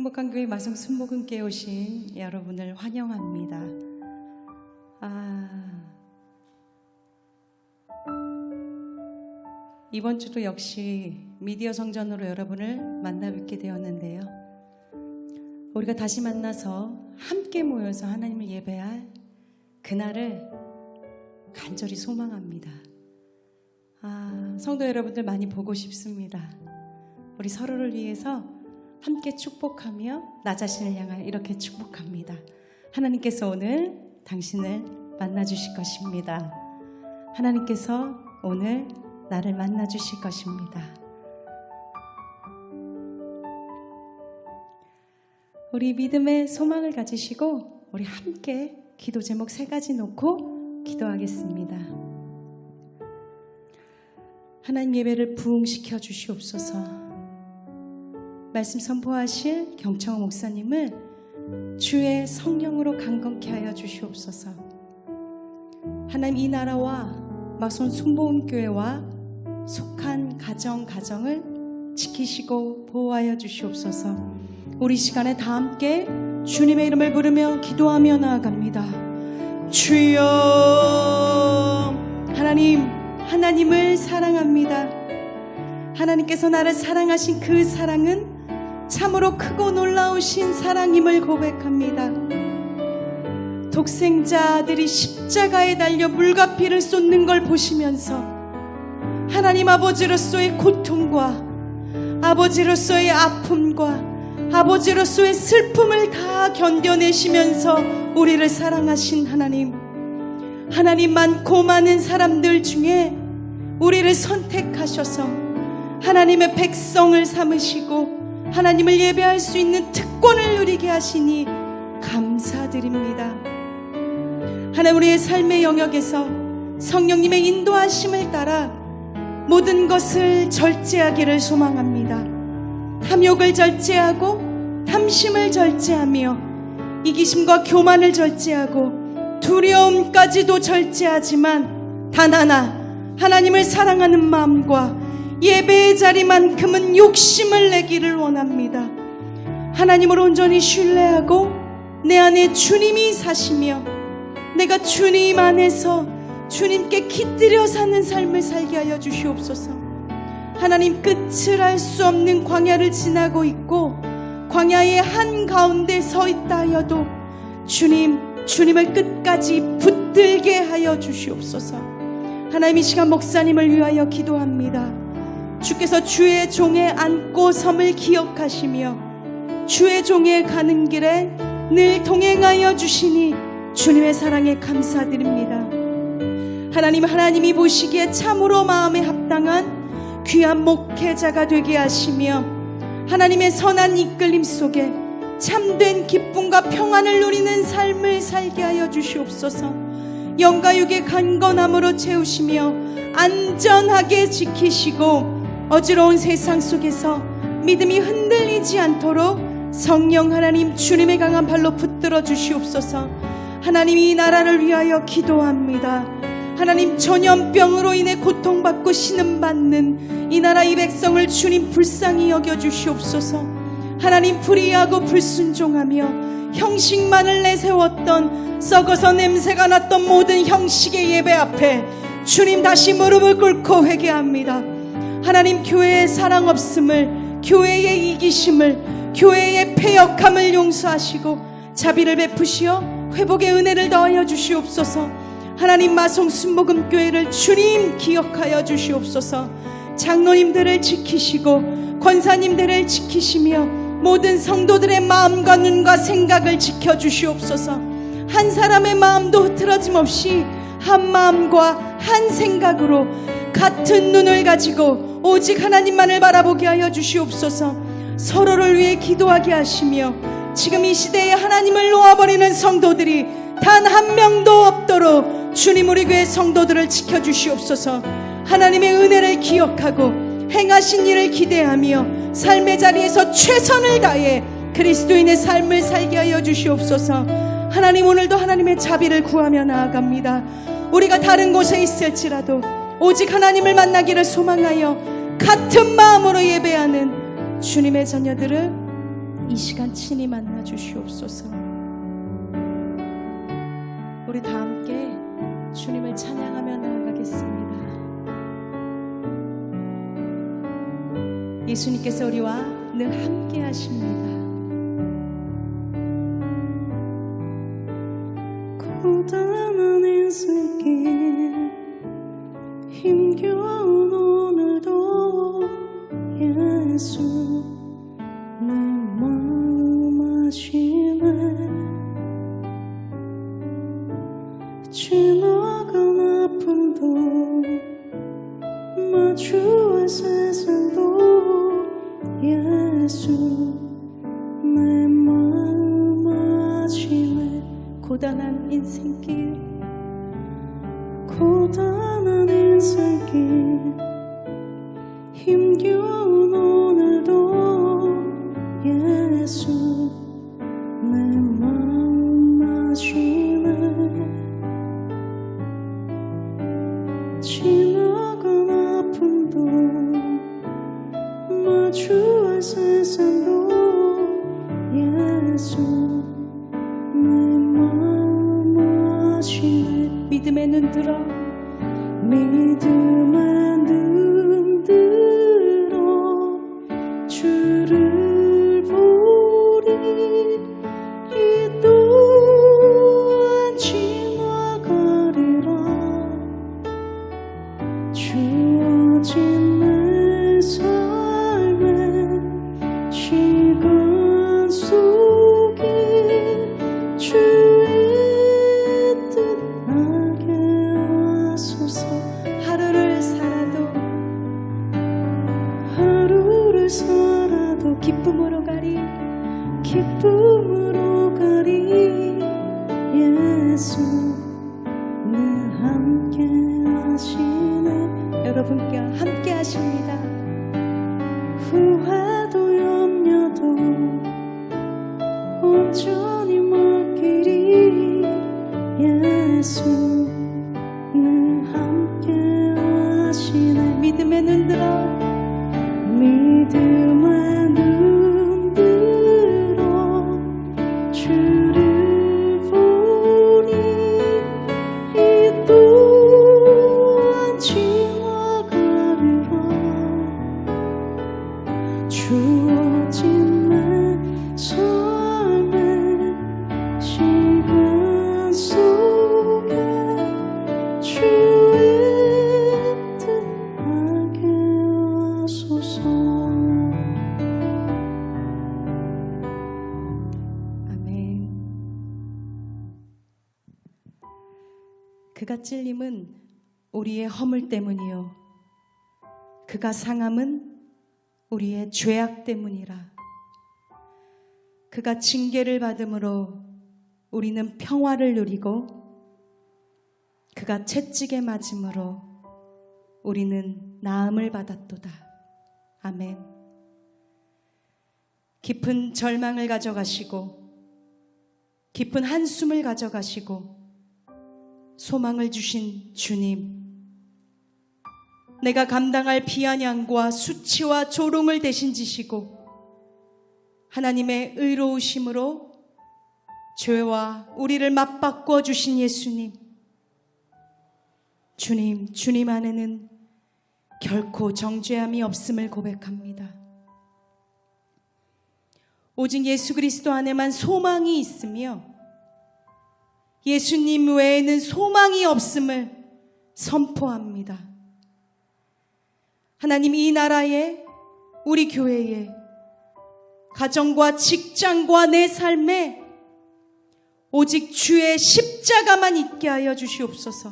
행복한 교회 마성 순복음교회 오신 여러분을 환영합니다. 이번 주도 역시 미디어 성전으로 여러분을 만나 뵙게 되었는데요. 우리가 다시 만나서 함께 모여서 하나님을 예배할 그날을 간절히 소망합니다. 성도 여러분들 많이 보고 싶습니다. 우리 서로를 위해서 함께 축복하며 나 자신을 향하여 이렇게 축복합니다. 하나님께서 오늘 당신을 만나주실 것입니다. 하나님께서 오늘 나를 만나주실 것입니다. 우리 믿음의 소망을 가지시고 우리 함께 기도 제목 3가지 놓고 기도하겠습니다. 하나님 예배를 부흥시켜 주시옵소서. 말씀 선포하실 경청호 목사님을 주의 성령으로 강건케 하여 주시옵소서. 하나님 이 나라와 마손 순복음교회와 속한 가정을 지키시고 보호하여 주시옵소서. 우리 시간에 다 함께 주님의 이름을 부르며 기도하며 나아갑니다. 주여, 하나님을 사랑합니다. 하나님께서 나를 사랑하신 그 사랑은 참으로 크고 놀라우신 사랑임을 고백합니다. 독생자 아들이 십자가에 달려 물과 피를 쏟는 걸 보시면서 하나님 아버지로서의 고통과 아버지로서의 아픔과 아버지로서의 슬픔을 다 견뎌내시면서 우리를 사랑하신 하나님 많고 많은 사람들 중에 우리를 선택하셔서 하나님의 백성을 삼으시고 하나님을 예배할 수 있는 특권을 누리게 하시니 감사드립니다. 하나님 우리의 삶의 영역에서 성령님의 인도하심을 따라 모든 것을 절제하기를 소망합니다. 탐욕을 절제하고 탐심을 절제하며 이기심과 교만을 절제하고 두려움까지도 절제하지만 단 하나 하나님을 사랑하는 마음과 예배의 자리만큼은 욕심을 내기를 원합니다. 하나님을 온전히 신뢰하고 내 안에 주님이 사시며 내가 주님 안에서 주님께 깃들여 사는 삶을 살게 하여 주시옵소서. 하나님 끝을 알 수 없는 광야를 지나고 있고 광야의 한가운데 서 있다 하여도 주님을 끝까지 붙들게 하여 주시옵소서. 하나님 이 시간 목사님을 위하여 기도합니다. 주께서 주의 종의 앉고 섬을 기억하시며 주의 종의 가는 길에 늘 동행하여 주시니 주님의 사랑에 감사드립니다. 하나님이 보시기에 참으로 마음에 합당한 귀한 목회자가 되게 하시며 하나님의 선한 이끌림 속에 참된 기쁨과 평안을 누리는 삶을 살게 하여 주시옵소서. 영과 육의 강건함으로 채우시며 안전하게 지키시고 어지러운 세상 속에서 믿음이 흔들리지 않도록 성령 하나님 주님의 강한 발로 붙들어 주시옵소서. 하나님 이 나라를 위하여 기도합니다. 하나님 전염병으로 인해 고통받고 신음받는 이 나라 이 백성을 주님 불쌍히 여겨 주시옵소서. 하나님 불의하고 불순종하며 형식만을 내세웠던 썩어서 냄새가 났던 모든 형식의 예배 앞에 주님 다시 무릎을 꿇고 회개합니다. 하나님 교회의 사랑 없음을, 교회의 이기심을, 교회의 패역함을 용서하시고 자비를 베푸시어 회복의 은혜를 더하여 주시옵소서. 하나님 마송 순복음교회를 주님 기억하여 주시옵소서. 장로님들을 지키시고 권사님들을 지키시며 모든 성도들의 마음과 눈과 생각을 지켜주시옵소서. 한 사람의 마음도 흐트러짐 없이 한 마음과 한 생각으로 같은 눈을 가지고 오직 하나님만을 바라보게 하여 주시옵소서. 서로를 위해 기도하게 하시며 지금 이 시대에 하나님을 놓아버리는 성도들이 단 한 명도 없도록 주님 우리 교회 성도들을 지켜주시옵소서. 하나님의 은혜를 기억하고 행하신 일을 기대하며 삶의 자리에서 최선을 다해 그리스도인의 삶을 살게 하여 주시옵소서. 하나님 오늘도 하나님의 자비를 구하며 나아갑니다. 우리가 다른 곳에 있을지라도 오직 하나님을 만나기를 소망하여 같은 마음으로 예배하는 주님의 자녀들을 이 시간 친히 만나 주시옵소서. 우리 다 함께 주님을 찬양하며 나아가겠습니다. 예수님께서 우리와 늘 함께 하십니다. 고단한 인생길 힘겨운 오늘도 예수 내 마음 아시네. 지나간 아픔도 마주할 세상도 예수 내 마음 아시네. 고단한 인생길 고단한 인생길 힘겨운 오늘도 예수 내 마음 아시네. 지나간 아픔도 마주할 세상도 예수 내 마음 아시네. 믿음의 눈 들어 믿음의 눈 들어 주를 보리. 이 또한 지나가리라. 주어진 내 삶의 시간 속에 주의 뜻 알게 하소서. 하루를 살아도 기쁨으로 가리 기쁨으로 가리. 예수 늘 함께 하시네. 여러분께 함께 하십니다. 후회도 염려도 온전히 맡기리. 예수 늘 함께 하시네. 믿음의 눈 들어 믿음의 눈 들어 주를 보리. 이 또한 지나가리라. 주어진 내 삶의 시간 속에 주의 뜻 알게 하소서. 아멘. 그가 찔림은 우리의 허물 때문이요 그가 상함은 우리의 죄악 때문이라. 그가 징계를 받음으로 우리는 평화를 누리고 그가 채찍에 맞음으로 우리는 나음을 받았도다. 아멘. 깊은 절망을 가져가시고 깊은 한숨을 가져가시고 소망을 주신 주님, 내가 감당할 비아냥과 수치와 조롱을 대신 지시고 하나님의 의로우심으로 죄와 우리를 맞바꾸어 주신 예수님, 주님 안에는 결코 정죄함이 없음을 고백합니다. 오직 예수 그리스도 안에만 소망이 있으며 예수님 외에는 소망이 없음을 선포합니다. 하나님, 이 나라에, 우리 교회에, 가정과 직장과 내 삶에 오직 주의 십자가만 있게 하여 주시옵소서.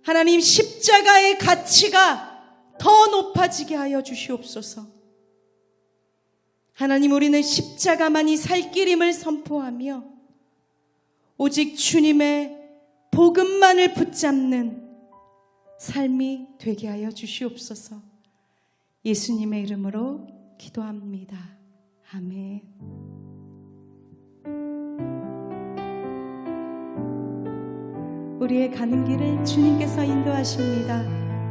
하나님, 십자가의 가치가 더 높아지게 하여 주시옵소서. 하나님, 우리는 십자가만이 살 길임을 선포하며 오직 주님의 복음만을 붙잡는 삶이 되게 하여 주시옵소서. 예수님의 이름으로 기도합니다. 아멘. 우리의 가는 길을 주님께서 인도하십니다.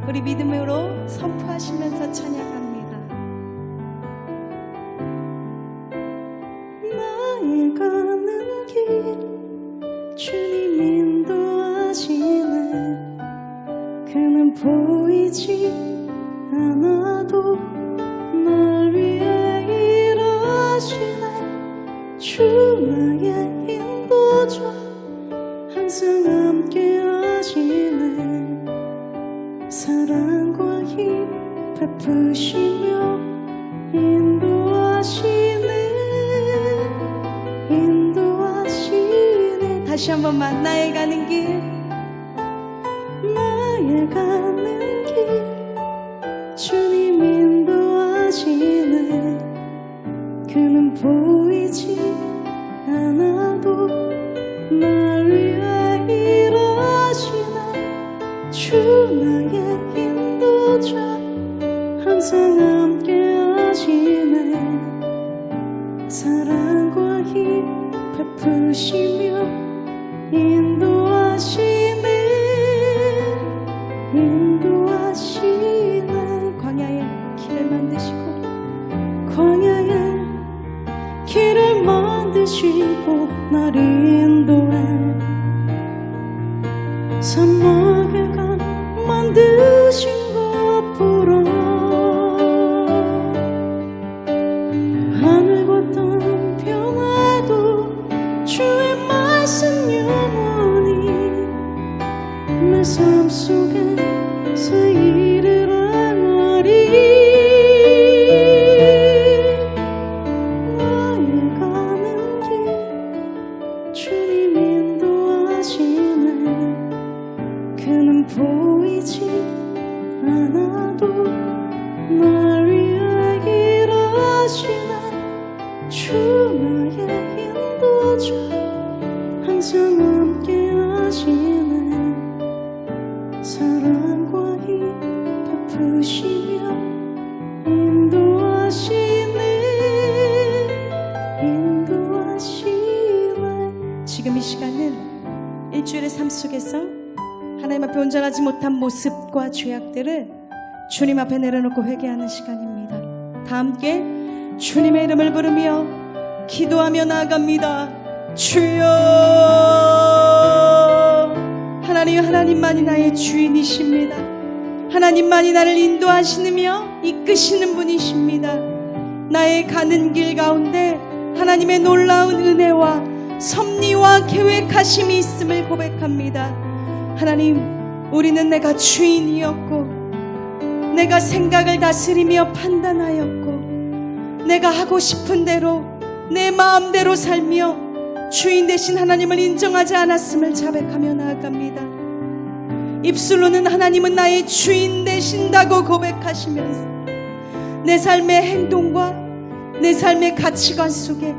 우리 믿음으로 선포하시면서 찬양합니다. 하시네. 그는 보이지 않아도 날 위해 일하시네. 주 나의 인도자 항상 함께 하시네. 사랑과 힘 베푸시며 인도하시네. 다시 한 번만. 나의 가는 길 주님 인도하시네. 그는 보이지 않아도 날 위해 일하시네. 주 나의 인도자 항상 함께 하시네. 사랑과 힘 베푸시며 인도하시네. 광야의 길을 만드시고 날 인도해. 사막의 강 만드신 것보라 하늘과 땅 변화도 주의 말씀 영원히 내 삶 속에서 일을 행하리. 보이지 않아도 날 위해 일하시네. 주 나의 인도자 항상 함께 하시네. 사랑과 힘 베푸시며 인도하시네. 지금 이 시간은 일주일의 삶 속에서 하나님 앞에 온전하지 못한 모습과 죄악들을 주님 앞에 내려놓고 회개하는 시간입니다. 다 함께 주님의 이름을 부르며 기도하며 나아갑니다. 주여, 하나님만이 나의 주인이십니다. 하나님만이 나를 인도하시며 이끄시는 분이십니다. 나의 가는 길 가운데 하나님의 놀라운 은혜와 섭리와 계획하심이 있음을 고백합니다. 하나님, 우리는 내가 주인이었고 내가 생각을 다스리며 판단하였고 내가 하고 싶은 대로 내 마음대로 살며 주인 되신 하나님을 인정하지 않았음을 자백하며 나아갑니다. 입술로는 하나님은 나의 주인 되신다고 고백하시면서 내 삶의 행동과 내 삶의 가치관 속에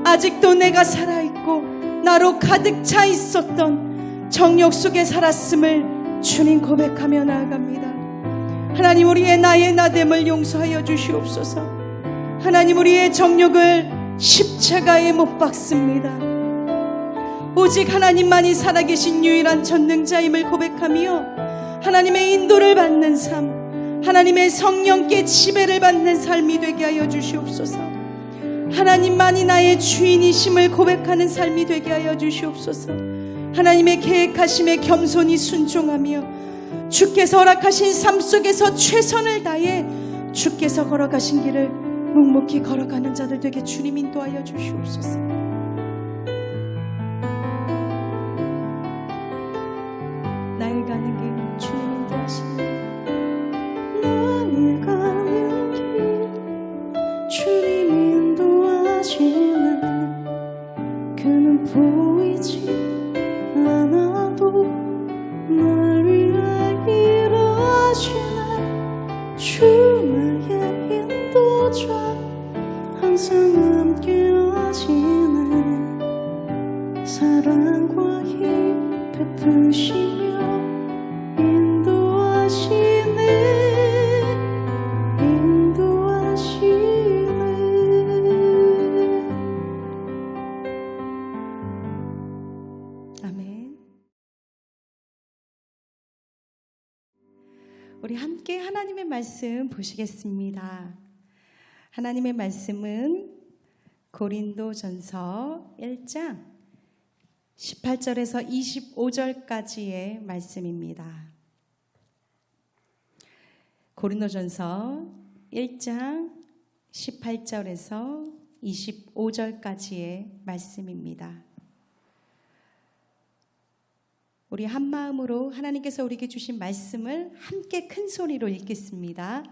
아직도 내가 살아있고 나로 가득 차 있었던 정욕 속에 살았음을 주님 고백하며 나아갑니다. 하나님, 우리의 나의 나됨을 용서하여 주시옵소서. 하나님, 우리의 정욕을 십자가에 못 박습니다. 오직 하나님만이 살아계신 유일한 전능자임을 고백하며 하나님의 인도를 받는 삶, 하나님의 성령께 지배를 받는 삶이 되게 하여 주시옵소서. 하나님만이 나의 주인이심을 고백하는 삶이 되게 하여 주시옵소서. 하나님의 계획하심에 겸손히 순종하며 주께서 허락하신 삶 속에서 최선을 다해 주께서 걸어가신 길을 묵묵히 걸어가는 자들 되게 주님 인도하여 주시옵소서. 나의 가는 길 주님 인도하시네. 나의 가는 길 주님 인도하시네. 그는 보이지 않아도 날 위해 일하시네. 주 나의 인도자 항상 함께 하시네. 사랑과 힘 베푸시며 우리 함께 하나님의 말씀 보시겠습니다. 하나님의 말씀은 고린도전서 1장 18절에서 25절까지의 말씀입니다. 고린도전서 1장 18절에서 25절까지의 말씀입니다. 우리 한 마음으로 하나님께서 우리에게 주신 말씀을 함께 큰 소리로 읽겠습니다.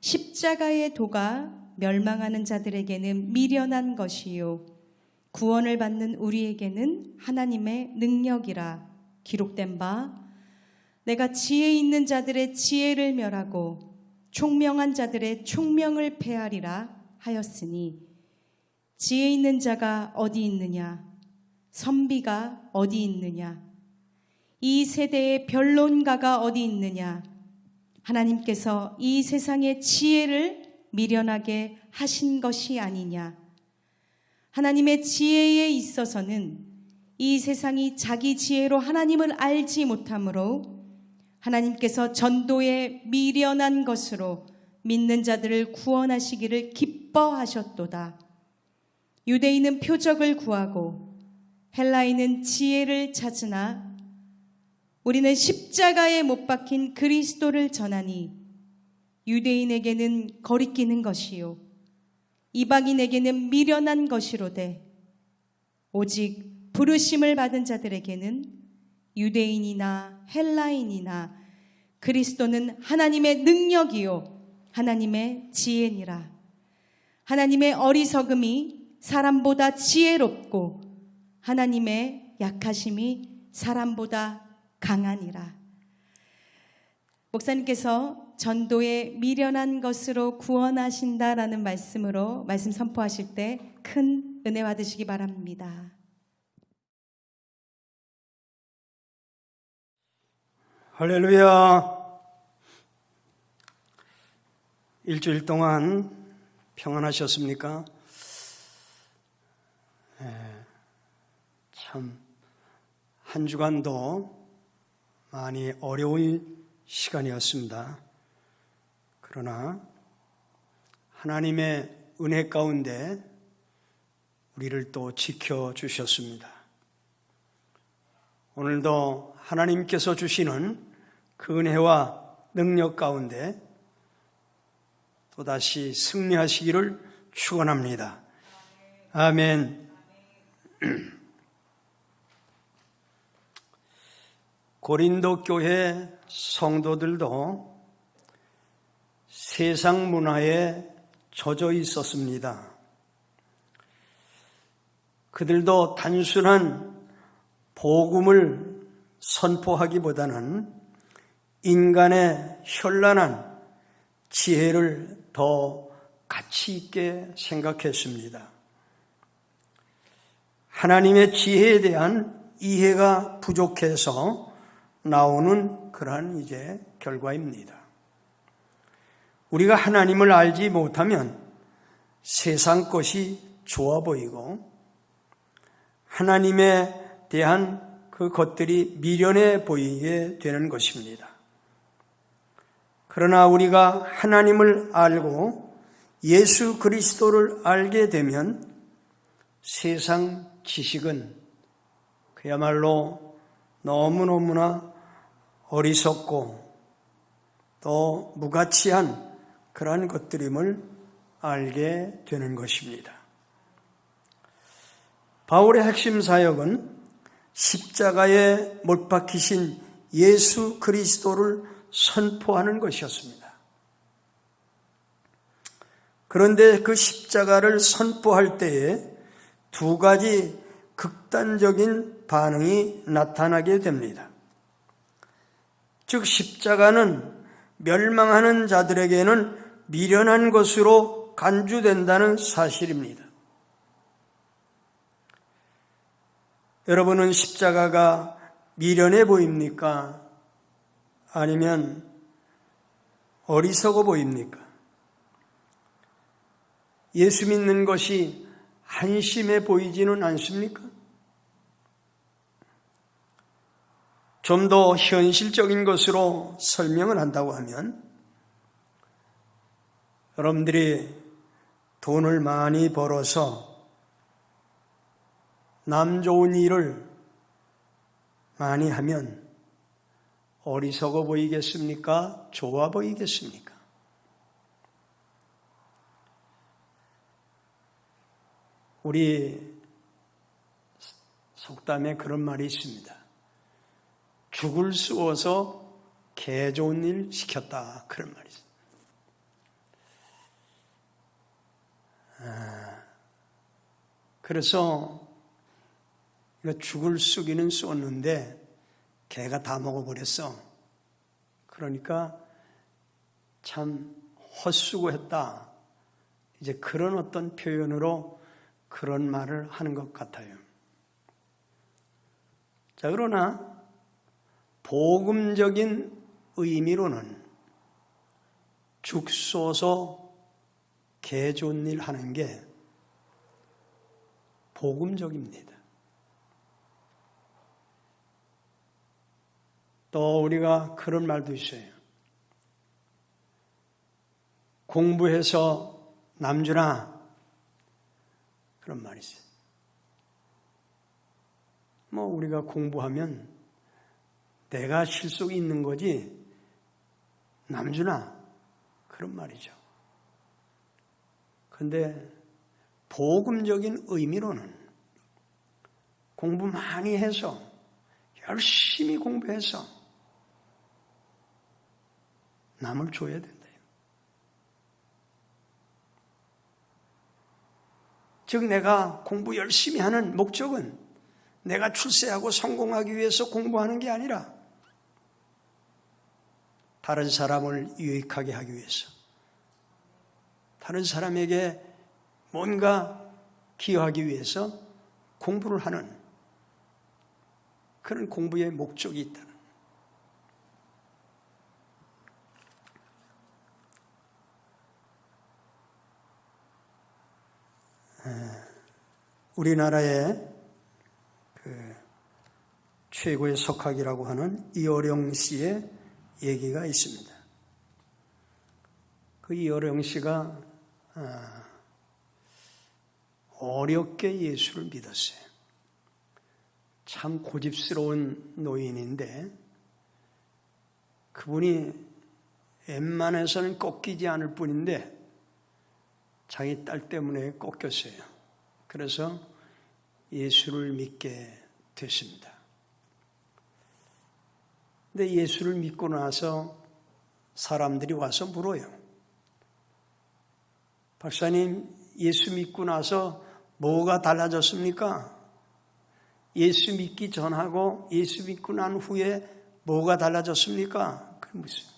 십자가의 도가 멸망하는 자들에게는 미련한 것이요 구원을 받는 우리에게는 하나님의 능력이라 기록된 바 내가 지혜 있는 자들의 지혜를 멸하고 총명한 자들의 총명을 패하리라 하였으니 지혜 있는 자가 어디 있느냐 선비가 어디 있느냐 이 세대의 변론가가 어디 있느냐 하나님께서 이 세상의 지혜를 미련하게 하신 것이 아니냐 하나님의 지혜에 있어서는 이 세상이 자기 지혜로 하나님을 알지 못하므로 하나님께서 전도에 미련한 것으로 믿는 자들을 구원하시기를 기뻐하셨도다. 유대인은 표적을 구하고 헬라인은 지혜를 찾으나 우리는 십자가에 못 박힌 그리스도를 전하니 유대인에게는 거리끼는 것이요 이방인에게는 미련한 것이로되 오직 부르심을 받은 자들에게는 유대인이나 헬라인이나 그리스도는 하나님의 능력이요 하나님의 지혜니라. 하나님의 어리석음이 사람보다 지혜롭고 하나님의 약하심이 사람보다 강하니라. 목사님께서 전도에 미련한 것으로 구원하신다라는 말씀으로 말씀 선포하실 때 큰 은혜 받으시기 바랍니다. 할렐루야. 일주일 동안 평안하셨습니까? 참 한 주간도 많이 어려운 시간이었습니다. 그러나 하나님의 은혜 가운데 우리를 또 지켜주셨습니다. 오늘도 하나님께서 주시는 그 은혜와 능력 가운데 또다시 승리하시기를 축원합니다. 아멘. 고린도 교회 성도들도 세상 문화에 젖어 있었습니다. 그들도 단순한 복음을 선포하기보다는 인간의 현란한 지혜를 더 가치 있게 생각했습니다. 하나님의 지혜에 대한 이해가 부족해서 나오는 그러한 이제 결과입니다. 우리가 하나님을 알지 못하면 세상 것이 좋아 보이고 하나님에 대한 그 것들이 미련해 보이게 되는 것입니다. 그러나 우리가 하나님을 알고 예수 그리스도를 알게 되면 세상 지식은 그야말로 너무너무나 어리석고 또 무가치한 그러한 것들임을 알게 되는 것입니다. 바울의 핵심 사역은 십자가에 못 박히신 예수 그리스도를 선포하는 것이었습니다. 그런데 그 십자가를 선포할 때에 두 가지 극단적인 반응이 나타나게 됩니다. 즉 십자가는 멸망하는 자들에게는 미련한 것으로 간주된다는 사실입니다. 여러분은 십자가가 미련해 보입니까? 아니면 어리석어 보입니까? 예수 믿는 것이 한심해 보이지는 않습니까? 좀 더 현실적인 것으로 설명을 한다고 하면 여러분들이 돈을 많이 벌어서 남 좋은 일을 많이 하면 어리석어 보이겠습니까? 좋아 보이겠습니까? 우리 속담에 그런 말이 있습니다. 죽을 쑤어서 개 좋은 일 시켰다. 그런 말이 있습니다. 그래서 죽을 쑤기는 쏘는데 개가 다 먹어버렸어. 그러니까 참 헛수고했다. 이제 그런 어떤 표현으로 그런 말을 하는 것 같아요. 자, 그러나 복음적인 의미로는 죽 쏘서 개 좋은 일 하는 게 복음적입니다. 또 우리가 그런 말도 있어요. 공부해서 남주나 그런 말이 있어요. 우리가 공부하면 내가 실속이 있는 거지 남주나 그런 말이죠. 그런데 복음적인 의미로는 공부 많이 해서 열심히 공부해서 남을 줘야 된다. 즉 내가 공부 열심히 하는 목적은 내가 출세하고 성공하기 위해서 공부하는 게 아니라 다른 사람을 유익하게 하기 위해서, 다른 사람에게 뭔가 기여하기 위해서 공부를 하는 그런 공부의 목적이 있다는. 우리나라의 최고의 석학이라고 하는 이어령 씨의 얘기가 있습니다. 그 이어령 씨가 어렵게 예수를 믿었어요. 참 고집스러운 노인인데 그분이 웬만해서는 꺾이지 않을 뿐인데 자기 딸 때문에 꺾였어요. 그래서 예수를 믿게 됐습니다. 근데 예수를 믿고 나서 사람들이 와서 물어요. 박사님, 예수 믿고 나서 뭐가 달라졌습니까? 예수 믿기 전하고 예수 믿고 난 후에 뭐가 달라졌습니까? 그런 무슨.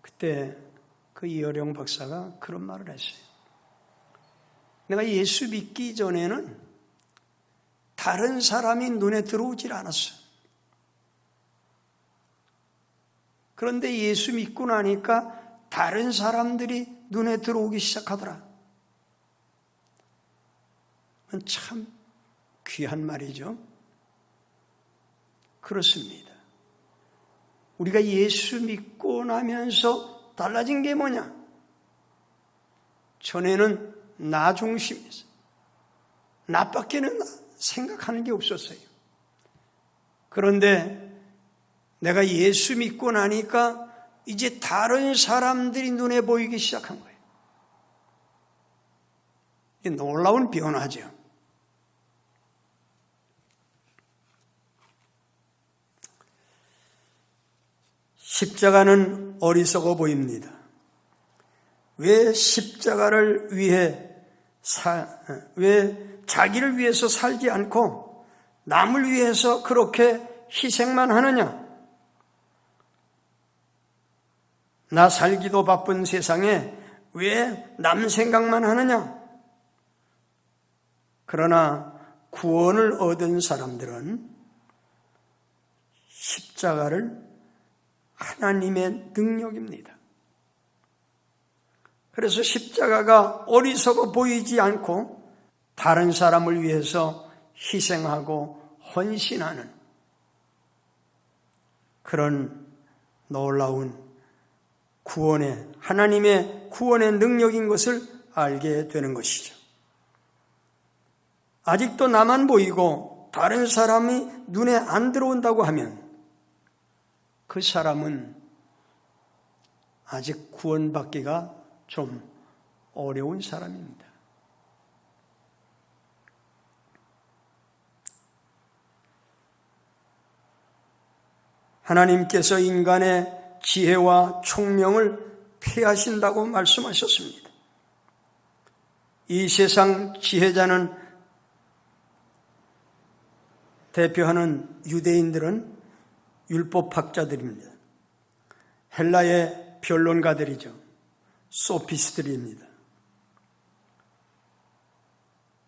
그때 그 이어령 박사가 그런 말을 했어요. 내가 예수 믿기 전에는 다른 사람이 눈에 들어오질 않았어. 그런데 예수 믿고 나니까 다른 사람들이 눈에 들어오기 시작하더라. 참 귀한 말이죠. 그렇습니다. 우리가 예수 믿고 나면서 달라진 게 뭐냐? 전에는 나 중심이었어요. 나밖에는 생각하는 게 없었어요. 그런데 내가 예수 믿고 나니까 이제 다른 사람들이 눈에 보이기 시작한 거예요. 이게 놀라운 변화죠. 십자가는 어리석어 보입니다. 왜 십자가를 위해 왜 자기를 위해서 살지 않고 남을 위해서 그렇게 희생만 하느냐? 나 살기도 바쁜 세상에 왜 남 생각만 하느냐? 그러나 구원을 얻은 사람들은 십자가를 하나님의 능력입니다. 그래서 십자가가 어리석어 보이지 않고 다른 사람을 위해서 희생하고 헌신하는 그런 놀라운 하나님의 구원의 능력인 것을 알게 되는 것이죠. 아직도 나만 보이고 다른 사람이 눈에 안 들어온다고 하면 그 사람은 아직 구원받기가 좀 어려운 사람입니다. 하나님께서 인간의 지혜와 총명을 폐하신다고 말씀하셨습니다. 이 세상 지혜자는 대표하는 유대인들은 율법학자들입니다. 헬라의 변론가들이죠. 소피스트들입니다.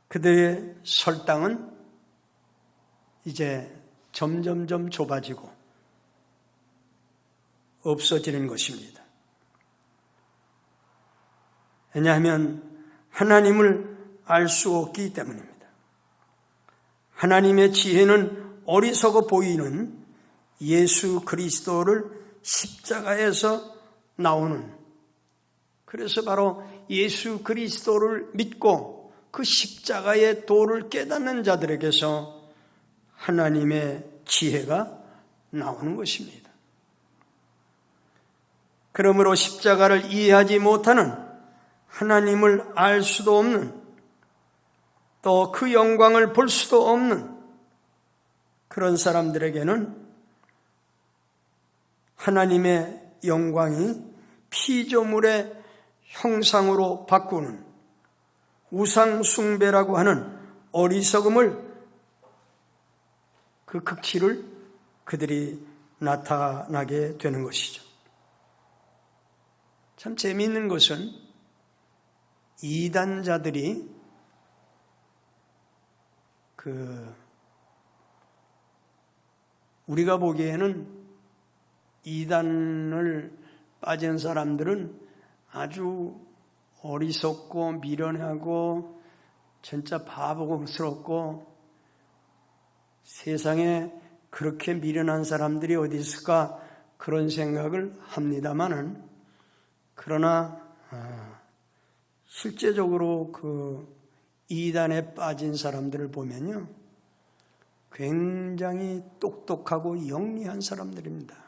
그들의 설당은 이제 점점점 좁아지고 없어지는 것입니다. 왜냐하면 하나님을 알 수 없기 때문입니다. 하나님의 지혜는 어리석어 보이는 예수 그리스도를 십자가에서 나오는, 그래서 바로 예수 그리스도를 믿고 그 십자가의 도를 깨닫는 자들에게서 하나님의 지혜가 나오는 것입니다. 그러므로 십자가를 이해하지 못하는, 하나님을 알 수도 없는, 또 그 영광을 볼 수도 없는 그런 사람들에게는 하나님의 영광이 피조물의 형상으로 바꾸는 우상 숭배라고 하는 어리석음을, 그 극치를 그들이 나타나게 되는 것이죠. 참 재미있는 것은 이단자들이 우리가 보기에는 이단을 빠진 사람들은 아주 어리석고 미련하고 진짜 바보스럽고 세상에 그렇게 미련한 사람들이 어디 있을까 그런 생각을 합니다마는, 그러나 실제적으로 그 이단에 빠진 사람들을 보면요, 굉장히 똑똑하고 영리한 사람들입니다.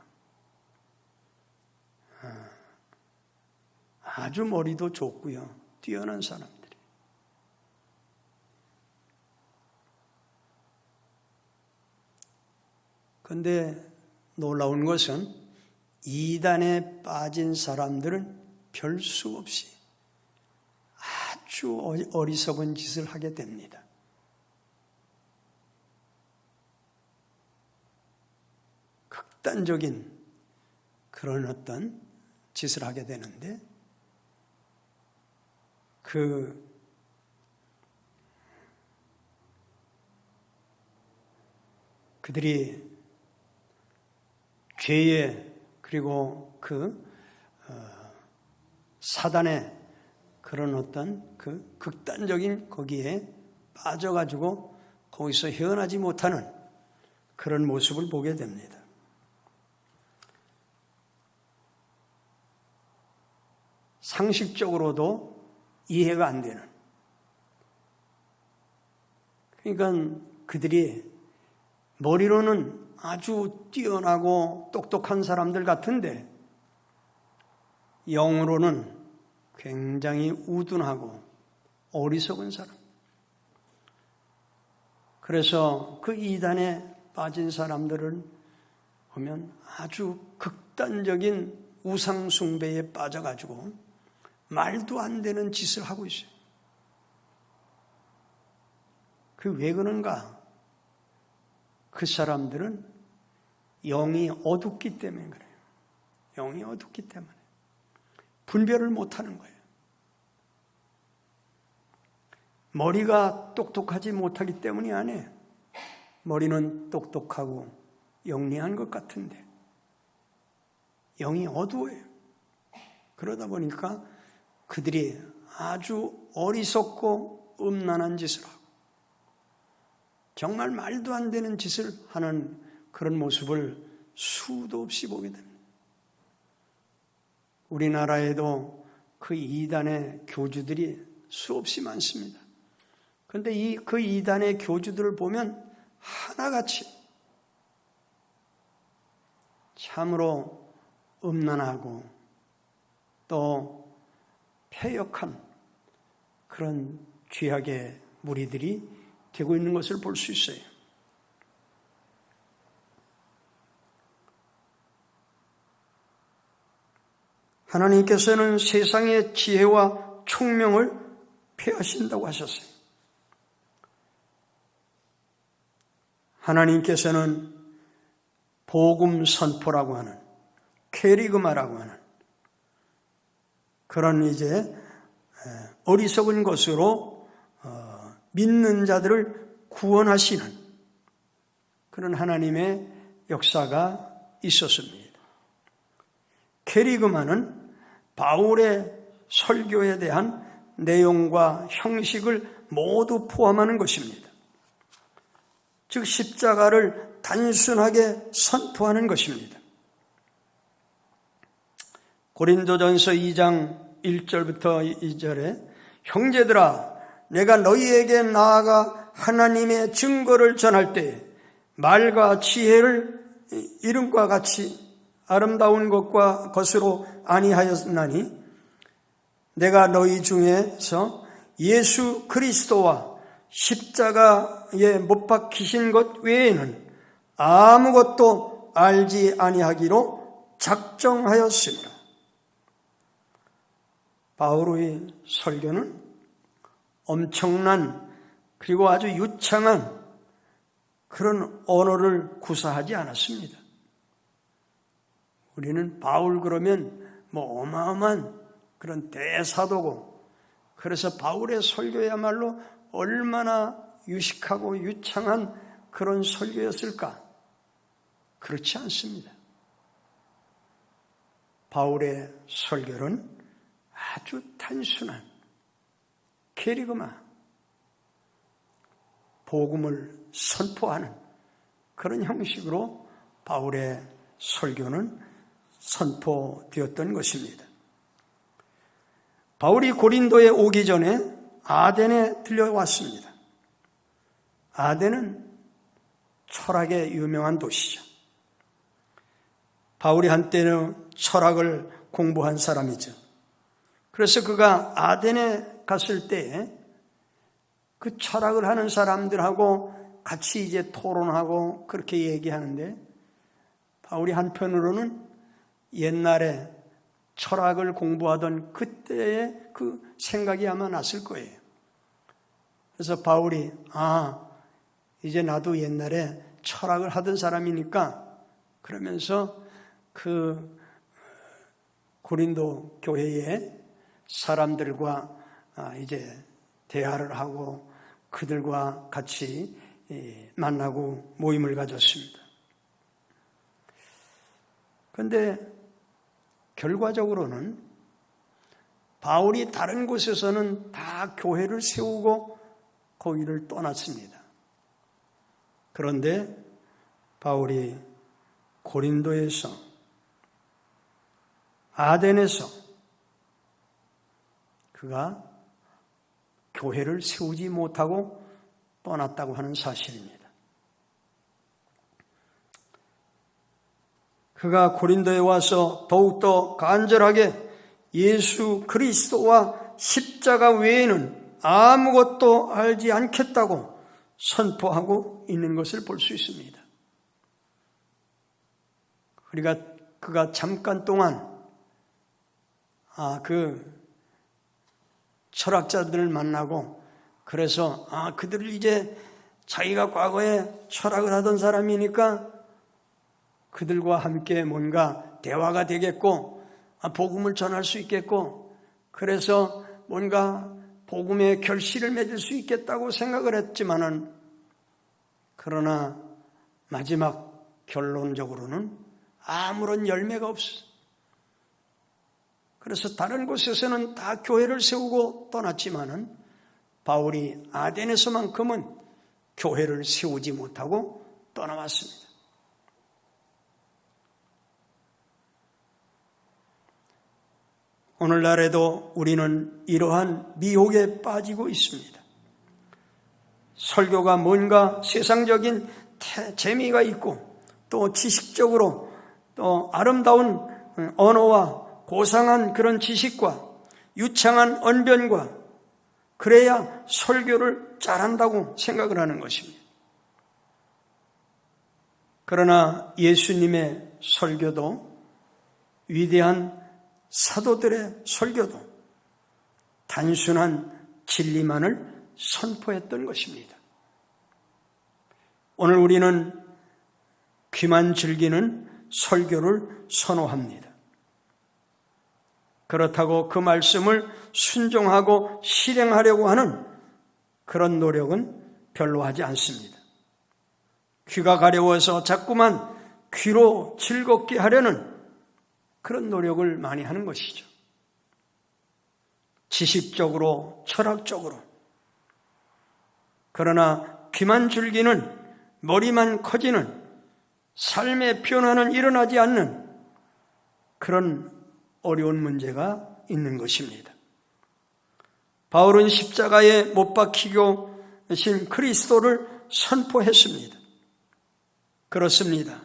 아주 머리도 좋고요, 뛰어난 사람들이. 그런데 놀라운 것은 이단에 빠진 사람들은 별 수 없이 아주 어리석은 짓을 하게 됩니다. 극단적인 그런 어떤 짓을 하게 되는데, 그들이 죄의, 그리고 사단의 그런 어떤 그 극단적인 거기에 빠져가지고 거기서 헤어나지 못하는 그런 모습을 보게 됩니다. 상식적으로도 이해가 안 되는, 그러니까 그들이 머리로는 아주 뛰어나고 똑똑한 사람들 같은데 영으로는 굉장히 우둔하고 어리석은 사람. 그래서 그 이단에 빠진 사람들을 보면 아주 극단적인 우상 숭배에 빠져가지고 말도 안 되는 짓을 하고 있어요. 왜 그런가? 그 사람들은 영이 어둡기 때문에 그래요. 영이 어둡기 때문에 분별을 못하는 거예요. 머리가 똑똑하지 못하기 때문이 아니에요. 머리는 똑똑하고 영리한 것 같은데 영이 어두워요. 그러다 보니까 그들이 아주 어리석고 음란한 짓을 하고 정말 말도 안 되는 짓을 하는 그런 모습을 수도 없이 보게 됩니다. 우리나라에도 그 이단의 교주들이 수없이 많습니다. 그런데 그 이단의 교주들을 보면 하나같이 참으로 음란하고 또 패역한 그런 죄악의 무리들이 되고 있는 것을 볼 수 있어요. 하나님께서는 세상의 지혜와 총명을 폐하신다고 하셨어요. 하나님께서는 복음 선포라고 하는 케리그마라고 하는 그런 이제 어리석은 것으로 믿는 자들을 구원하시는 그런 하나님의 역사가 있었습니다. 케리그마는 바울의 설교에 대한 내용과 형식을 모두 포함하는 것입니다. 즉 십자가를 단순하게 선포하는 것입니다. 고린도전서 2장 1절부터 2절에 형제들아 내가 너희에게 나아가 하나님의 증거를 전할 때 말과 지혜를 이름과 같이 아름다운 것으로 아니하였나니 내가 너희 중에서 예수 그리스도와 십자가에 못 박히신 것 외에는 아무것도 알지 아니하기로 작정하였습니다. 바울의 설교는 엄청난 그리고 아주 유창한 그런 언어를 구사하지 않았습니다. 우리는 바울 그러면 뭐 어마어마한 그런 대사도고 그래서 바울의 설교야말로 얼마나 유식하고 유창한 그런 설교였을까? 그렇지 않습니다. 바울의 설교는 아주 단순한 케리그마, 복음을 선포하는 그런 형식으로 바울의 설교는 선포되었던 것입니다. 바울이 고린도에 오기 전에 아덴에 들려왔습니다. 아덴은 철학의 유명한 도시죠. 바울이 한때는 철학을 공부한 사람이죠. 그래서 그가 아덴에 갔을 때 그 철학을 하는 사람들하고 같이 이제 토론하고 그렇게 얘기하는데 바울이 한편으로는 옛날에 철학을 공부하던 그때의 그 생각이 아마 났을 거예요. 그래서 바울이 이제 나도 옛날에 철학을 하던 사람이니까 그러면서 그 고린도 교회의 사람들과 이제 대화를 하고 그들과 같이 만나고 모임을 가졌습니다. 그런데 결과적으로는 바울이 다른 곳에서는 다 교회를 세우고 거기를 떠났습니다. 그런데 바울이 고린도에서 아덴에서 그가 교회를 세우지 못하고 떠났다고 하는 사실입니다. 그가 고린도에 와서 더욱더 간절하게 예수 그리스도와 십자가 외에는 아무것도 알지 않겠다고 선포하고 있는 것을 볼 수 있습니다. 그가 잠깐 동안 그 철학자들을 만나고 그래서 그들을 이제 자기가 과거에 철학을 하던 사람이니까 그들과 함께 뭔가 대화가 되겠고 복음을 전할 수 있겠고 그래서 뭔가 복음의 결실을 맺을 수 있겠다고 생각을 했지만은 그러나 마지막 결론적으로는 아무런 열매가 없어. 그래서 다른 곳에서는 다 교회를 세우고 떠났지만은 바울이 아덴에서만큼은 교회를 세우지 못하고 떠나왔습니다. 오늘날에도 우리는 이러한 미혹에 빠지고 있습니다. 설교가 뭔가 세상적인 재미가 있고 또 지식적으로 또 아름다운 언어와 고상한 그런 지식과 유창한 언변과 그래야 설교를 잘한다고 생각을 하는 것입니다. 그러나 예수님의 설교도 위대한 사도들의 설교도 단순한 진리만을 선포했던 것입니다. 오늘 우리는 귀만 즐기는 설교를 선호합니다. 그렇다고 그 말씀을 순종하고 실행하려고 하는 그런 노력은 별로 하지 않습니다. 귀가 가려워서 자꾸만 귀로 즐겁게 하려는 그런 노력을 많이 하는 것이죠. 지식적으로, 철학적으로. 그러나 귀만 즐기는, 머리만 커지는, 삶의 변화는 일어나지 않는 그런 어려운 문제가 있는 것입니다. 바울은 십자가에 못 박히고 신 그리스도를 선포했습니다. 그렇습니다.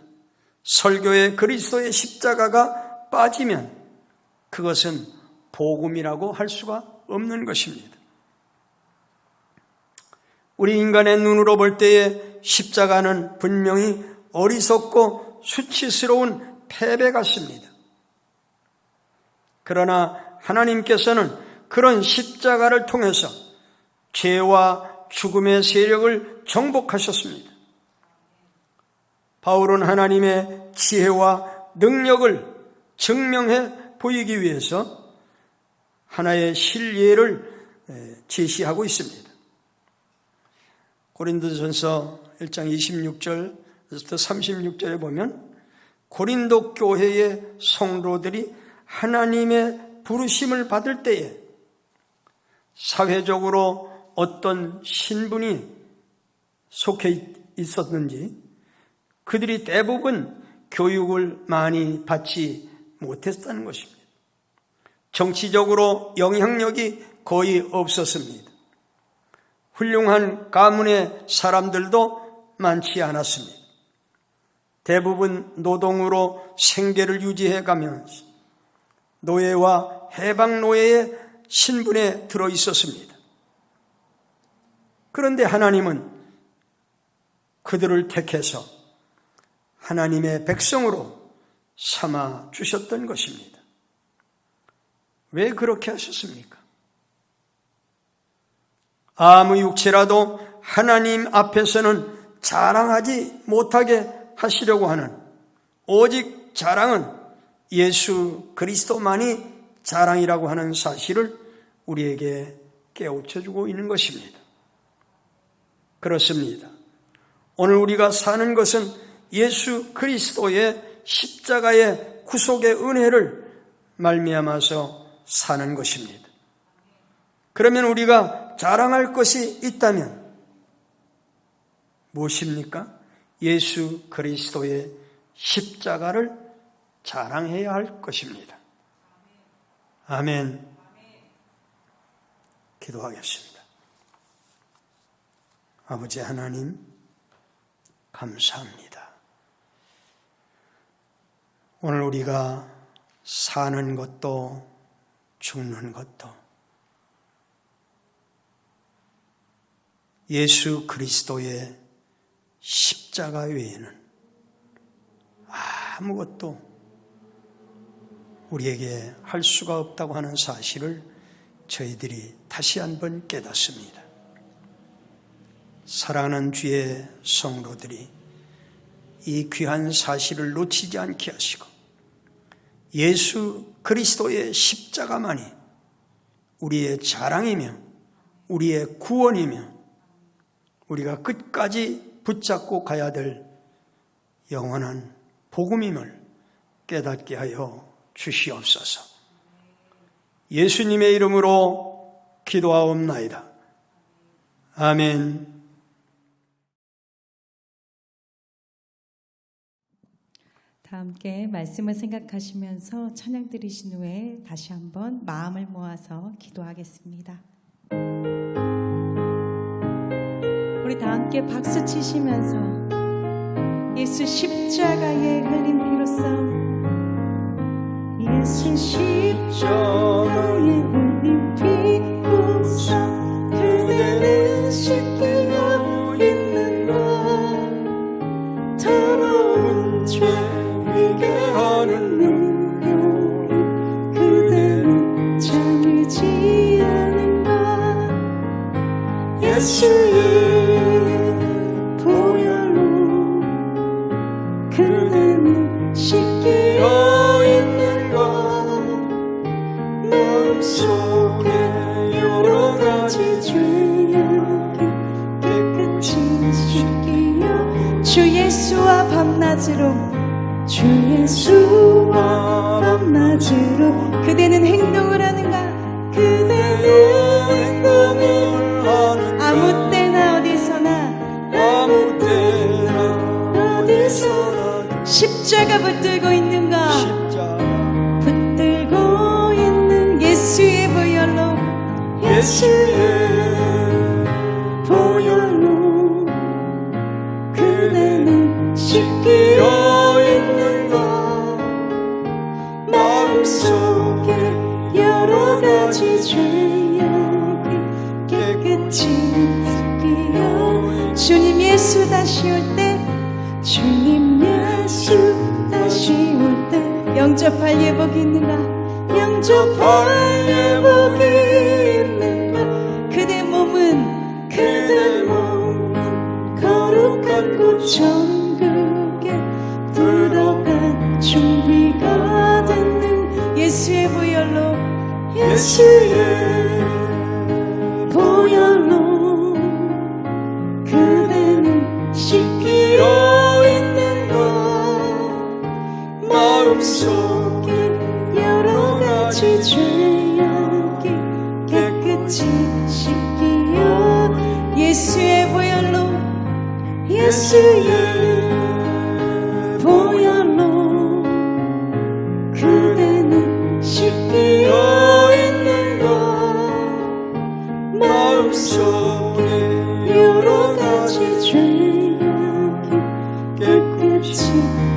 설교에 그리스도의 십자가가 빠지면 그것은 복음이라고 할 수가 없는 것입니다. 우리 인간의 눈으로 볼 때에 십자가는 분명히 어리석고 수치스러운 패배 같습니다. 그러나 하나님께서는 그런 십자가를 통해서 죄와 죽음의 세력을 정복하셨습니다. 바울은 하나님의 지혜와 능력을 증명해 보이기 위해서 하나의 실예를 제시하고 있습니다. 고린도전서 1장 26절부터 36절에 보면 고린도 교회의 성도들이 하나님의 부르심을 받을 때에 사회적으로 어떤 신분이 속해 있었는지 그들이 대부분 교육을 많이 받지 못했다는 것입니다. 정치적으로 영향력이 거의 없었습니다. 훌륭한 가문의 사람들도 많지 않았습니다. 대부분 노동으로 생계를 유지해 가면서 노예와 해방노예의 신분에 들어 있었습니다. 그런데 하나님은 그들을 택해서 하나님의 백성으로 삼아 주셨던 것입니다. 왜 그렇게 하셨습니까? 아무 육체라도 하나님 앞에서는 자랑하지 못하게 하시려고 하는 오직 자랑은 예수 그리스도만이 자랑이라고 하는 사실을 우리에게 깨우쳐주고 있는 것입니다. 그렇습니다. 오늘 우리가 사는 것은 예수 그리스도의 십자가의 구속의 은혜를 말미암아서 사는 것입니다. 그러면 우리가 자랑할 것이 있다면 무엇입니까? 예수 그리스도의 십자가를 자랑해야 할 것입니다. 아멘. 기도하겠습니다. 아버지 하나님, 감사합니다. 오늘 우리가 사는 것도 죽는 것도 예수 그리스도의 십자가 외에는 아무것도 우리에게 할 수가 없다고 하는 사실을 저희들이 다시 한번 깨닫습니다. 사랑하는 주의 성도들이 이 귀한 사실을 놓치지 않게 하시고 예수 그리스도의 십자가만이 우리의 자랑이며 우리의 구원이며 우리가 끝까지 붙잡고 가야 될 영원한 복음임을 깨닫게 하여 주시옵소서. 예수님의 이름으로 기도하옵나이다. 아멘. 다 함께 말씀을 생각하시면서 찬양 들으신 후에 다시 한번 마음을 모아서 기도하겠습니다. 우리 다 함께 박수 치시면서 예수 십자가에 흘린 피로써 예수 십자가에 흘린 피로써 그대는 씻기어 있는가 더러운 죄 회개하는 능력이 그대는 잠이지 않은가 예수의 보혈로 그대는 씻기어 있는가 마음속에 여러 가지 죄악이 깨끗이 씻기어 주 예수와 밤낮으로 주 예수와 밤낮으로 그대는 행동을 하는가 그대는 행동을 하는가 아무 때나 어디서나 아무 때나 어디서나 십자가 붙들고 있는가 붙들고 있는 예수의 보혈로 예수의 보혈로 그대는 씻기어 있는가 마음속에 여러 가지 죄악이 깨끗이 씻기어 주님 예수 다시 올 때 주님 예수 다시 올 때 영접할 예복이 있는가 영접할 예복이 있는가 그대 몸은 거룩한 곳 천국에 들어갈 준비가 됐는 예수의 보혈로 예수의 보혈로 그대는 씻기어 있는가 마음속에 여러 가지 죄악이 깨끗이 씻기어 예수의 보혈로 예수의 보혈로 그대는 씻기어 있는가 마음속에 여러 가지 죄악이 깨끗이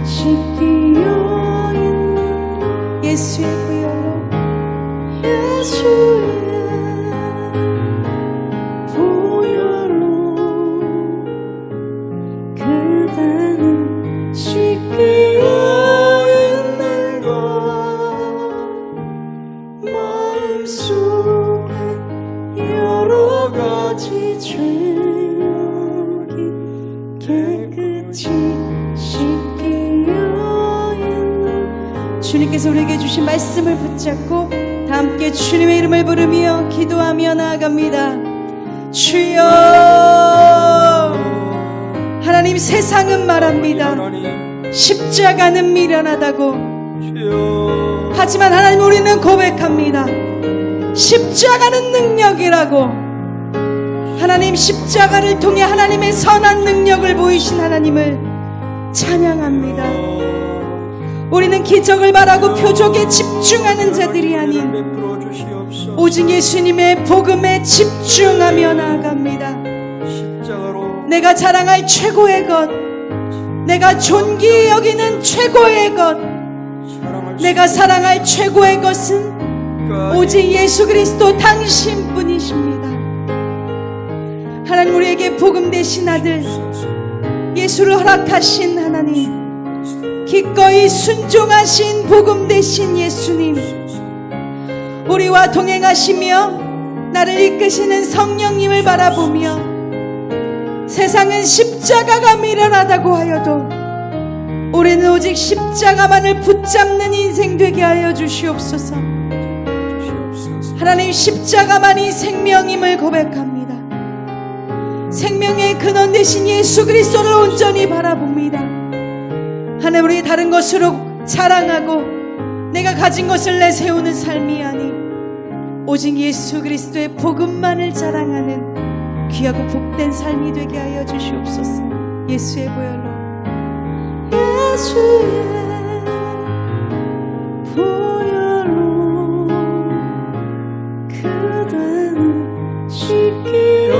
씻기어 있는 예수의 보혈로 예수의 보혈로 그대는 씻기어 있는가 마음속에 여러 가지 죄악이 깨끗이 씻기어 있는 주님께서 우리에게 주신 말씀을 붙잡고 다 함께 주님의 이름을 부르며 기도하며 나아갑니다. 주여 하나님 세상은 말합니다. 십자가는 미련하다고 하지만 하나님 우리는 고백합니다. 십자가는 능력이라고 하나님 십자가를 통해 하나님의 선한 능력을 보이신 하나님을 찬양합니다. 우리는 기적을 바라고 표적에 집중하는 자들이 아닌 오직 예수님의 복음에 집중하며 나아갑니다. 내가 자랑할 최고의 것 내가 존귀히 여기는 최고의 것 내가 사랑할 최고의 것은 오직 예수 그리스도 당신뿐이십니다. 하나님 우리에게 복음 되신 아들 예수를 허락하신 하나님 기꺼이 순종하신 복음 되신 예수님 우리와 동행하시며 나를 이끄시는 성령님을 바라보며 세상은 십자가가 미련하다고 하여도 우리는 오직 십자가만을 붙잡는 인생 되게 하여 주시옵소서. 하나님 십자가만이 생명임을 고백합니다. 생명의 근원 되신 예수 그리스도를 온전히 바라봅니다. 하나님 우리 다른 것으로 자랑하고 내가 가진 것을 내세우는 삶이 아닌 오직 예수 그리스도의 복음만을 자랑하는 귀하고 복된 삶이 되게 하여 주시옵소서. 예수의 보혈로 예수의 보혈로 그대는 씻기어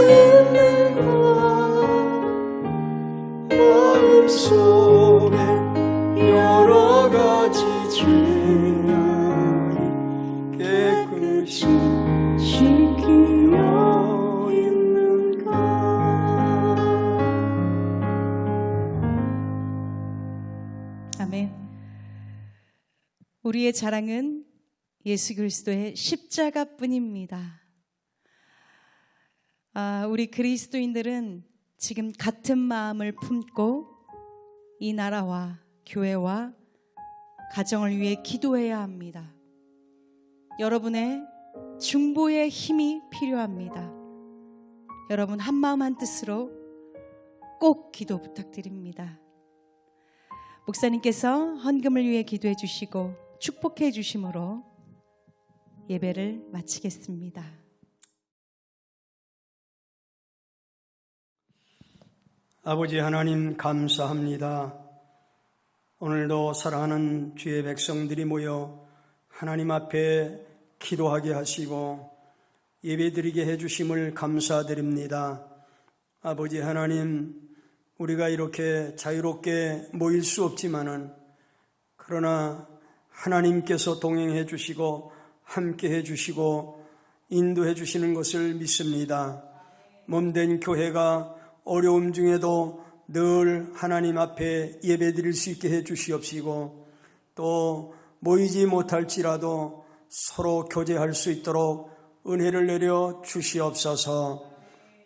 있는가 마음속에 아멘. 우리의 자랑은 예수 그리스도의 십자가뿐입니다. 우리 그리스도인들은 지금 같은 마음을 품고 이 나라와 교회와 가정을 위해 기도해야 합니다. 여러분의 중보의 힘이 필요합니다. 여러분 한마음 한뜻으로 꼭 기도 부탁드립니다. 목사님께서 헌금을 위해 기도해 주시고 축복해 주심으로 예배를 마치겠습니다. 아버지 하나님 감사합니다. 오늘도 사랑하는 주의 백성들이 모여 하나님 앞에 기도하게 하시고 예배드리게 해주심을 감사드립니다. 아버지 하나님, 우리가 이렇게 자유롭게 모일 수 없지만은 그러나 하나님께서 동행해 주시고 함께 해 주시고 인도해 주시는 것을 믿습니다. 몸된 교회가 어려움 중에도 늘 하나님 앞에 예배드릴 수 있게 해 주시옵시고 또 모이지 못할지라도 서로 교제할 수 있도록 은혜를 내려 주시옵소서.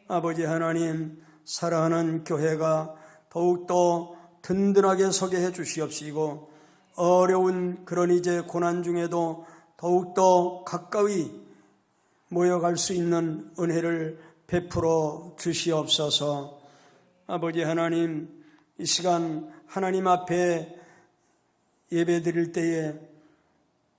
아버지 하나님, 사랑하는 교회가 더욱더 든든하게 서게 해 주시옵시고 어려운 그런 이제 고난 중에도 더욱더 가까이 모여갈 수 있는 은혜를 베풀어 주시옵소서. 아버지 하나님, 이 시간 하나님 앞에 예배 드릴 때에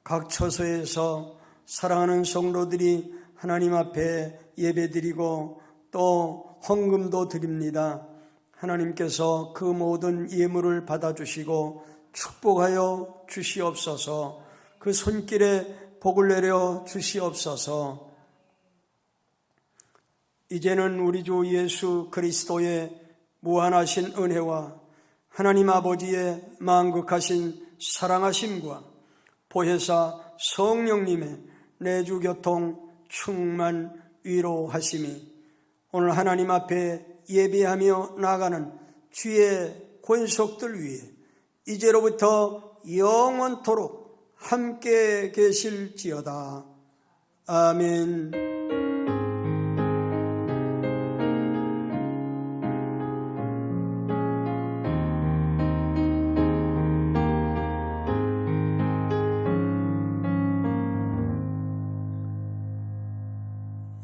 각 처소에서 사랑하는 성도들이 하나님 앞에 예배 드리고 또 헌금도 드립니다. 하나님께서 그 모든 예물을 받아주시고 축복하여 주시옵소서. 그 손길에 복을 내려 주시옵소서. 이제는 우리 주 예수 그리스도의 무한하신 은혜와 하나님 아버지의 만극하신 사랑하심과 보혜사 성령님의 내주 교통 충만 위로하심이 오늘 하나님 앞에 예배하며 나가는 주의 권속들 위에 이제로부터 영원토록 함께 계실지어다. 아멘.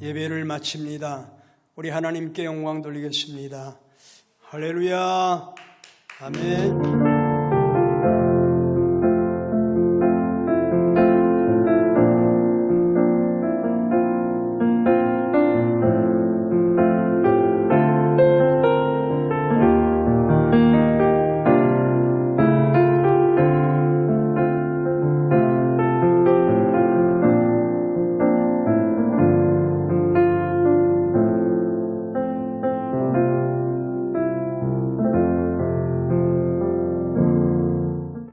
예배를 마칩니다. 우리 하나님께 영광 돌리겠습니다. 할렐루야. 아멘.